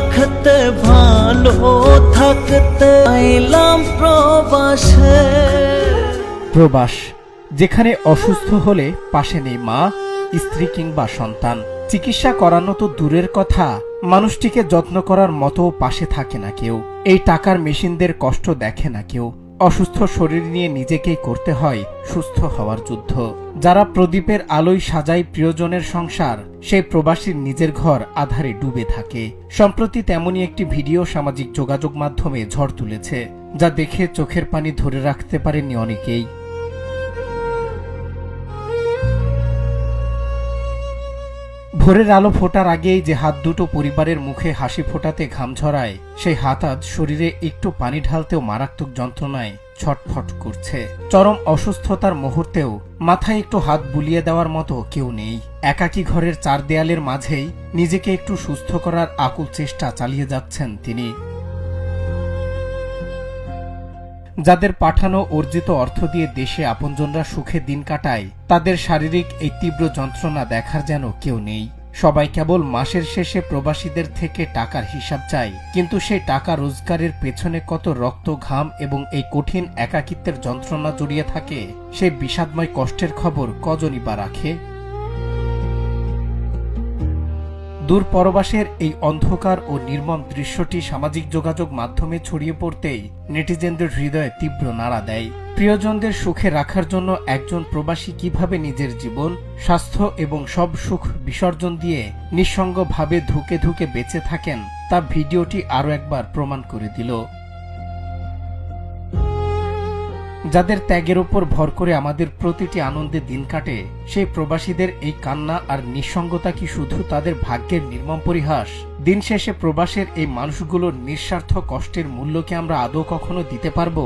রাখতে ভালো থাকতে আইলাম প্রবাসে। প্রবাস, যেখানে অসুস্থ হলে পাশে নেই মা, স্ত্রী কিংবা সন্তান। চিকিৎসা করানো তো দূরের কথা, মানুষটিকে যত্ন করার মতো পাশে থাকে না কেউ। এই টাকার মেশিনদের কষ্ট দেখে না কেউ। অসুস্থ শরীর নিয়ে নিজেকেই করতে হয় সুস্থ হওয়ার যুদ্ধ। যারা প্রদীপের আলোয় সাজায় প্রিয়জনের সংসার, সেই প্রবাসীর নিজের ঘর আধারে ডুবে থাকে। সম্প্রতি তেমনই একটি ভিডিও সামাজিক যোগাযোগ মাধ্যমে ঝড় তুলেছে, যা দেখে চোখের পানি ধরে রাখতে পারেননি অনেকেই। ভোরের আলো ফোটার আগেই যে হাত দুটো পরিবারের মুখে হাসি ফোটাতে ঘাম ঝরায়, সেই হাত আজ শরীরে একটু পানি ঢালতেও মারাত্মক যন্ত্রণায় ছটফট করছে। চরম অসুস্থতার মুহূর্তেও মাথায় একটু হাত বুলিয়ে দেওয়ার মতো কেউ নেই। একাকী ঘরের চার দেয়ালের মাঝেই নিজেকে একটু সুস্থ করার আকুল চেষ্টা চালিয়ে যাচ্ছেন তিনি। যাদের পাঠানো অর্জিত অর্থ দিয়ে দেশে আপনজনরা সুখে দিন কাটায়, তাদের শারীরিক এই তীব্র যন্ত্রণা দেখার যেন কেউ নেই। সবাই কেবল মাসের শেষে প্রবাসীদের থেকে টাকার হিসাব চায়, কিন্তু সেই টাকা রোজগারের পেছনে কত রক্ত, ঘাম এবং এই কঠিন একাকিত্বের যন্ত্রণা জড়িয়ে থাকে, সেই বিষাদময় কষ্টের খবর কজনই বা রাখে। দূর পরবাসের এই অন্ধকার ও নির্মম দৃশ্যটি সামাজিক যোগাযোগ মাধ্যমে ছড়িয়ে পড়তেই নেটিজেনদের হৃদয়ে তীব্র নাড়া দেয়। প্রিয়জনদের সুখে রাখার জন্য একজন প্রবাসী কিভাবে নিজের জীবন, স্বাস্থ্য এবং সব সুখ বিসর্জন দিয়ে নিঃসঙ্গভাবে ধুকে ধুকে বেঁচে থাকেন, তা ভিডিওটি আরও একবার প্রমাণ করে দিল। যাদের ত্যাগের উপর ভর করে আমাদের প্রতিটি আনন্দে দিন কাটে, সেই প্রবাসীদের এই কান্না আর নিঃসঙ্গতা কি শুধু তাদের ভাগ্যের নির্মম পরিহাস? দিন শেষে প্রবাসের এই মানুষগুলোর নিঃস্বার্থ কষ্টের মূল্য কি আমরা আদৌ কখনো দিতে পারবো?